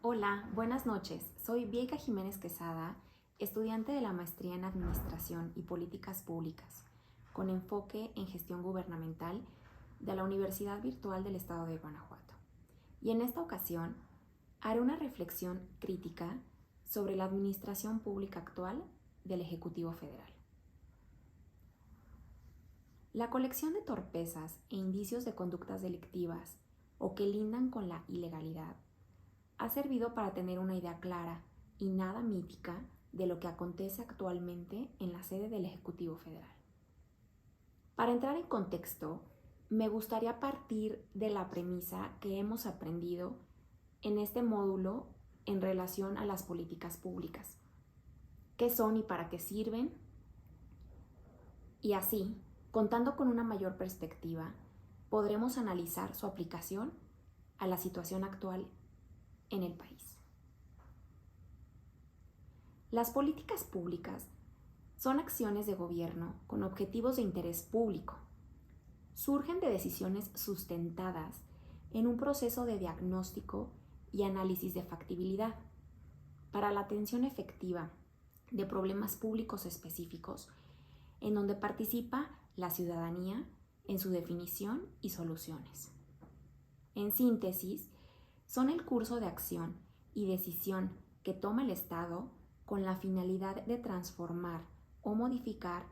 Hola, buenas noches. Soy Vieca Jiménez Quesada, estudiante de la maestría en Administración y Políticas Públicas, con enfoque en gestión gubernamental de la Universidad Virtual del Estado de Guanajuato. Y en esta ocasión haré una reflexión crítica sobre la administración pública actual del Ejecutivo Federal. La colección de torpezas e indicios de conductas delictivas o que lindan con la ilegalidad ha servido para tener una idea clara y nada mítica de lo que acontece actualmente en la sede del Ejecutivo Federal. Para entrar en contexto, me gustaría partir de la premisa que hemos aprendido en este módulo en relación a las políticas públicas. ¿Qué son y para qué sirven? Y así, contando con una mayor perspectiva, podremos analizar su aplicación a la situación actual en el país. Las políticas públicas son acciones de gobierno con objetivos de interés público. Surgen de decisiones sustentadas en un proceso de diagnóstico y análisis de factibilidad para la atención efectiva de problemas públicos específicos en donde participa la ciudadanía en su definición y soluciones. En síntesis, son el curso de acción y decisión que toma el Estado con la finalidad de transformar o modificar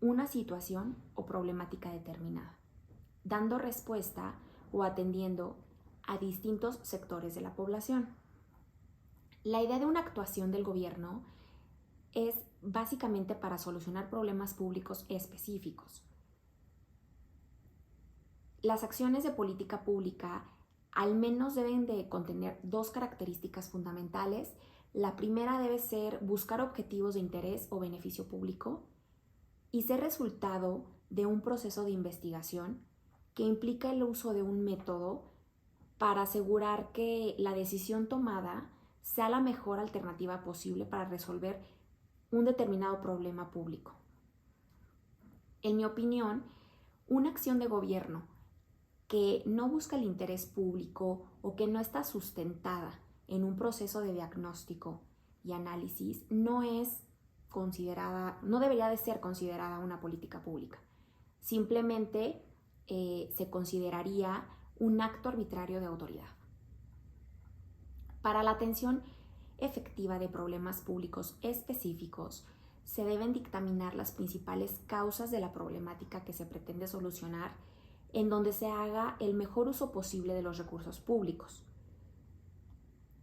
una situación o problemática determinada, dando respuesta o atendiendo a distintos sectores de la población. La idea de una actuación del gobierno es básicamente para solucionar problemas públicos específicos. Las acciones de política pública al menos deben de contener dos características fundamentales. La primera debe ser buscar objetivos de interés o beneficio público y ser resultado de un proceso de investigación que implica el uso de un método para asegurar que la decisión tomada sea la mejor alternativa posible para resolver un determinado problema público. En mi opinión, una acción de gobierno que no busca el interés público o que no está sustentada en un proceso de diagnóstico y análisis no debería de ser considerada una política pública. Simplemente se consideraría un acto arbitrario de autoridad. Para la atención efectiva de problemas públicos específicos, se deben dictaminar las principales causas de la problemática que se pretende solucionar, en donde se haga el mejor uso posible de los recursos públicos.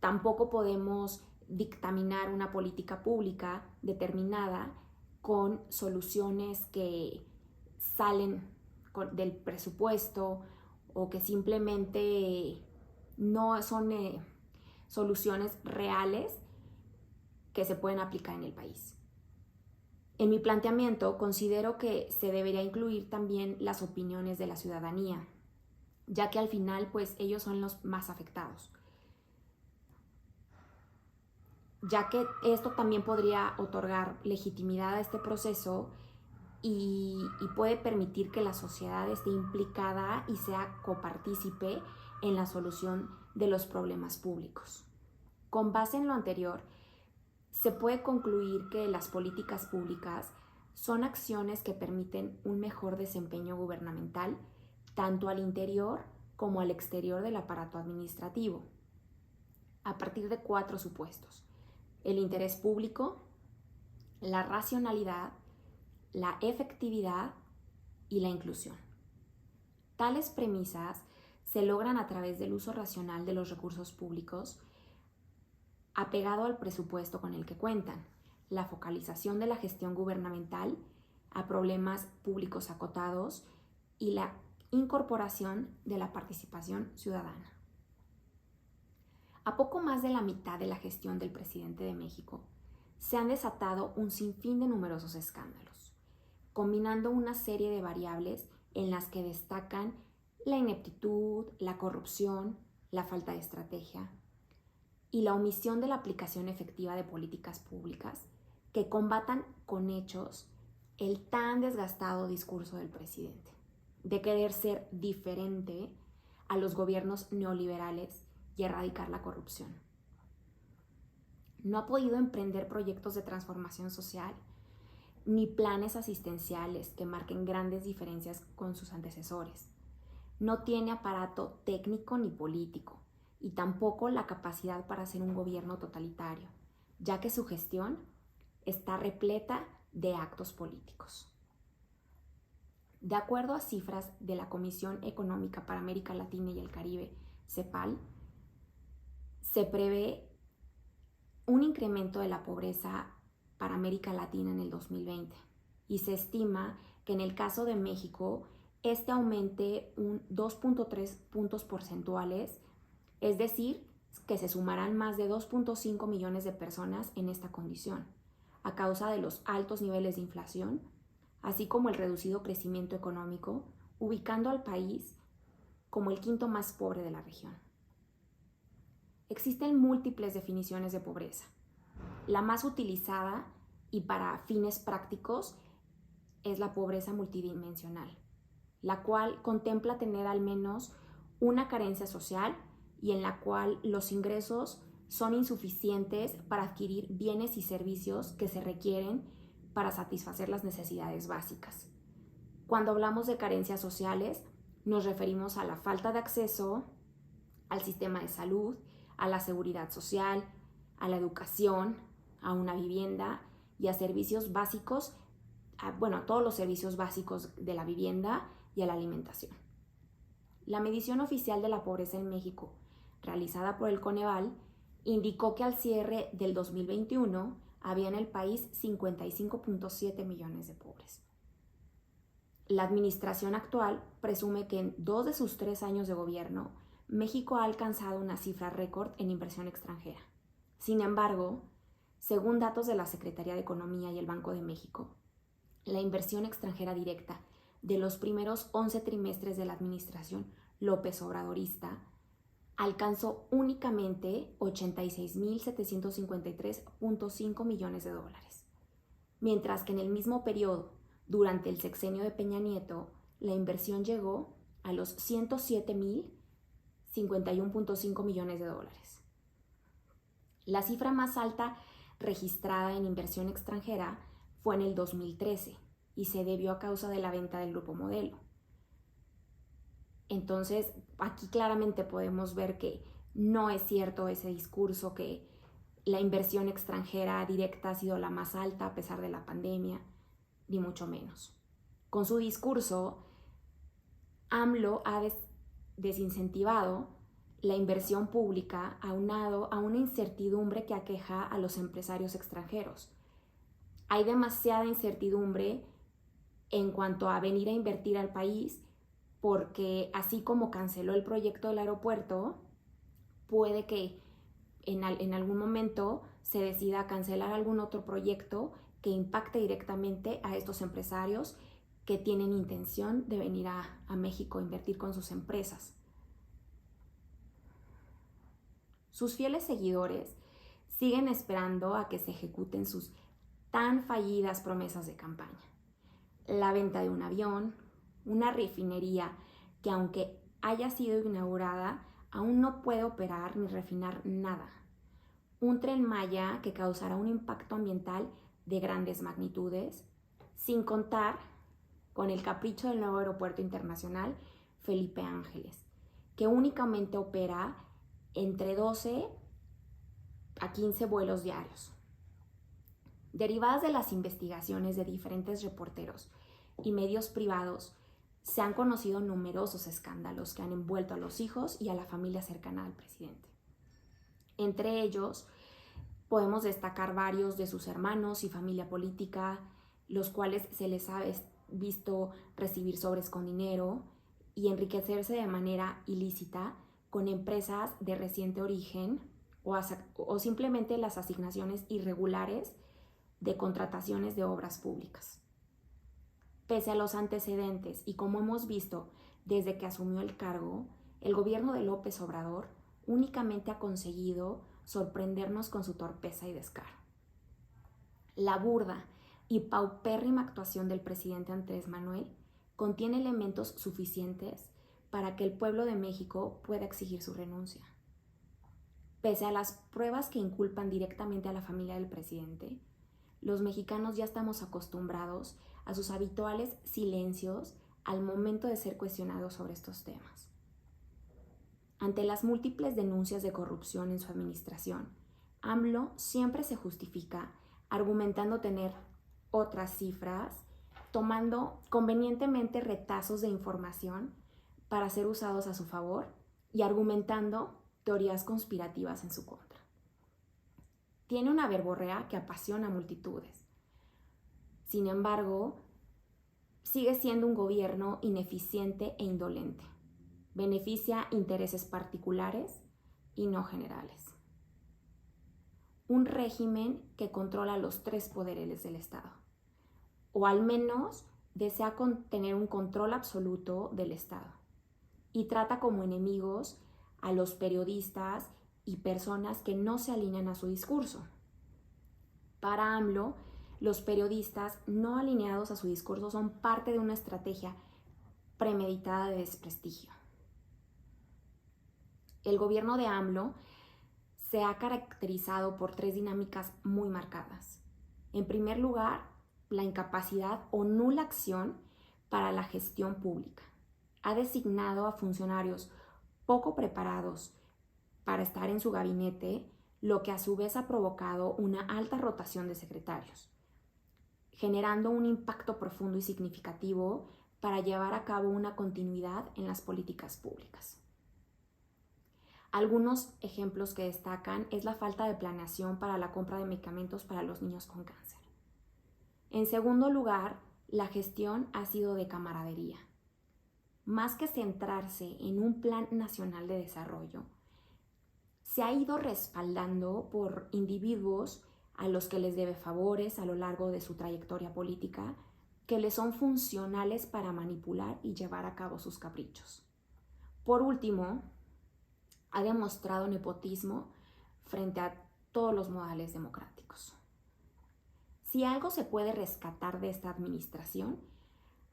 Tampoco podemos dictaminar una política pública determinada con soluciones que salen del presupuesto o que simplemente no son soluciones reales que se pueden aplicar en el país. En mi planteamiento, considero que se debería incluir también las opiniones de la ciudadanía, ya que al final, pues, ellos son los más afectados. Ya que esto también podría otorgar legitimidad a este proceso y puede permitir que la sociedad esté implicada y sea copartícipe en la solución de los problemas públicos. Con base en lo anterior, se puede concluir que las políticas públicas son acciones que permiten un mejor desempeño gubernamental, tanto al interior como al exterior del aparato administrativo, a partir de 4 supuestos: el interés público, la racionalidad, la efectividad y la inclusión. Tales premisas se logran a través del uso racional de los recursos públicos apegado al presupuesto con el que cuentan, la focalización de la gestión gubernamental a problemas públicos acotados y la incorporación de la participación ciudadana. A poco más de la mitad de la gestión del presidente de México, se han desatado un sinfín de numerosos escándalos, combinando una serie de variables en las que destacan la ineptitud, la corrupción, la falta de estrategia y la omisión de la aplicación efectiva de políticas públicas que combatan con hechos el tan desgastado discurso del presidente de querer ser diferente a los gobiernos neoliberales y erradicar la corrupción. No ha podido emprender proyectos de transformación social ni planes asistenciales que marquen grandes diferencias con sus antecesores. No tiene aparato técnico ni político y tampoco la capacidad para hacer un gobierno totalitario, ya que su gestión está repleta de actos políticos. De acuerdo a cifras de la Comisión Económica para América Latina y el Caribe, CEPAL, se prevé un incremento de la pobreza para América Latina en el 2020 y se estima que en el caso de México este aumente un 2.3 puntos porcentuales, es decir, que se sumarán más de 2.5 millones de personas en esta condición, a causa de los altos niveles de inflación, así como el reducido crecimiento económico, ubicando al país como el quinto más pobre de la región. Existen múltiples definiciones de pobreza. La más utilizada y para fines prácticos es la pobreza multidimensional, la cual contempla tener al menos una carencia social y en la cual los ingresos son insuficientes para adquirir bienes y servicios que se requieren para satisfacer las necesidades básicas. Cuando hablamos de carencias sociales, nos referimos a la falta de acceso al sistema de salud, a la seguridad social, a la educación, a una vivienda y a servicios básicos, a todos los servicios básicos de la vivienda y a la alimentación. La medición oficial de la pobreza en México, realizada por el Coneval, indicó que al cierre del 2021 había en el país 55.7 millones de pobres. La administración actual presume que en 2 de sus 3 años de gobierno, México ha alcanzado una cifra récord en inversión extranjera. Sin embargo, según datos de la Secretaría de Economía y el Banco de México, la inversión extranjera directa de los primeros 11 trimestres de la administración López Obradorista alcanzó únicamente 86.753.5 millones de dólares, mientras que en el mismo periodo, durante el sexenio de Peña Nieto, la inversión llegó a los 107.051.5 millones de dólares. La cifra más alta registrada en inversión extranjera fue en el 2013 y se debió a causa de la venta del Grupo Modelo. Entonces, aquí claramente podemos ver que no es cierto ese discurso que la inversión extranjera directa ha sido la más alta a pesar de la pandemia, ni mucho menos. Con su discurso, AMLO ha desincentivado la inversión pública aunado a una incertidumbre que aqueja a los empresarios extranjeros. Hay demasiada incertidumbre en cuanto a venir a invertir al país porque así como canceló el proyecto del aeropuerto, puede que en algún momento se decida cancelar algún otro proyecto que impacte directamente a estos empresarios que tienen intención de venir a México a invertir con sus empresas. Sus fieles seguidores siguen esperando a que se ejecuten sus tan fallidas promesas de campaña. La venta de un avión, una refinería que aunque haya sido inaugurada, aún no puede operar ni refinar nada. Un Tren Maya que causará un impacto ambiental de grandes magnitudes, sin contar con el capricho del nuevo aeropuerto internacional Felipe Ángeles, que únicamente opera entre 12 a 15 vuelos diarios. Derivadas de las investigaciones de diferentes reporteros y medios privados, se han conocido numerosos escándalos que han envuelto a los hijos y a la familia cercana al presidente. Entre ellos, podemos destacar varios de sus hermanos y familia política, los cuales se les ha visto recibir sobres con dinero y enriquecerse de manera ilícita con empresas de reciente origen o simplemente las asignaciones irregulares de contrataciones de obras públicas. Pese a los antecedentes y como hemos visto desde que asumió el cargo, el gobierno de López Obrador únicamente ha conseguido sorprendernos con su torpeza y descaro. La burda y paupérrima actuación del presidente Andrés Manuel contiene elementos suficientes para que el pueblo de México pueda exigir su renuncia. Pese a las pruebas que inculpan directamente a la familia del presidente, los mexicanos ya estamos acostumbrados a sus habituales silencios al momento de ser cuestionados sobre estos temas. Ante las múltiples denuncias de corrupción en su administración, AMLO siempre se justifica argumentando tener otras cifras, tomando convenientemente retazos de información para ser usados a su favor y argumentando teorías conspirativas en su contra. Tiene una verborrea que apasiona a multitudes. Sin embargo, sigue siendo un gobierno ineficiente e indolente. Beneficia intereses particulares y no generales. Un régimen que controla los 3 poderes del Estado, o al menos desea tener un control absoluto del Estado, y trata como enemigos a los periodistas y personas que no se alinean a su discurso. Para AMLO, los periodistas no alineados a su discurso son parte de una estrategia premeditada de desprestigio. El gobierno de AMLO se ha caracterizado por 3 dinámicas muy marcadas. En primer lugar, la incapacidad o nula acción para la gestión pública. Ha designado a funcionarios poco preparados para estar en su gabinete, lo que a su vez ha provocado una alta rotación de secretarios, generando un impacto profundo y significativo para llevar a cabo una continuidad en las políticas públicas. Algunos ejemplos que destacan es la falta de planeación para la compra de medicamentos para los niños con cáncer. En segundo lugar, la gestión ha sido de camaradería. Más que centrarse en un plan nacional de desarrollo, se ha ido respaldando por individuos a los que les debe favores a lo largo de su trayectoria política, que les son funcionales para manipular y llevar a cabo sus caprichos. Por último, ha demostrado nepotismo frente a todos los modales democráticos. Si algo se puede rescatar de esta administración,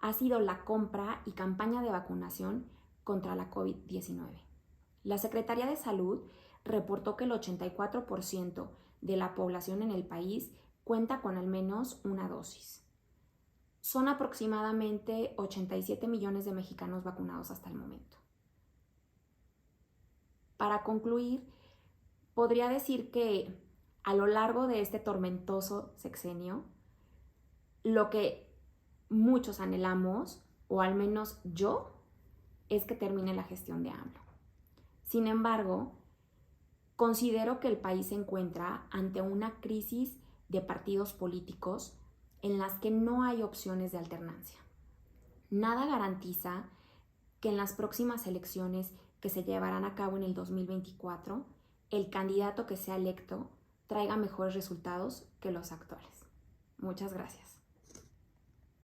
ha sido la compra y campaña de vacunación contra la COVID-19. La Secretaría de Salud reportó que el 84% de la población en el país cuenta con al menos una dosis. Son aproximadamente 87 millones de mexicanos vacunados hasta el momento. Para concluir, podría decir que a lo largo de este tormentoso sexenio, lo que muchos anhelamos, o al menos yo, es que termine la gestión de AMLO. Sin embargo, considero que el país se encuentra ante una crisis de partidos políticos en las que no hay opciones de alternancia. Nada garantiza que en las próximas elecciones que se llevarán a cabo en el 2024, el candidato que sea electo traiga mejores resultados que los actuales. Muchas gracias.